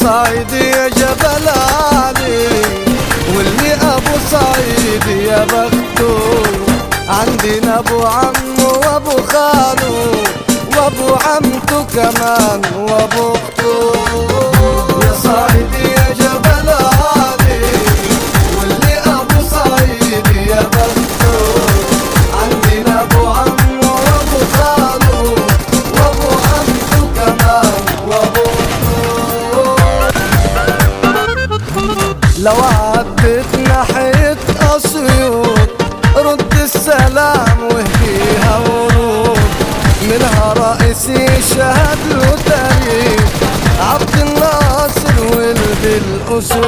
صعيدي يا جبل علي، واللي ابو صعيدي يا بختو. عندنا ابو عمو وابو خالو وابو عمته كمان وابو اخته. يا صعيدي يا جبل علي، واللي ابو صعيدي يا بختو. عندنا ابو عمو وابو خالو وابو عمته كمان وابو اخته. لو عدت ناحية اسيوط رد السلام واهديها ورود، منها رئيسي شهد له تاريخ عبد الناصر ولد الأسود.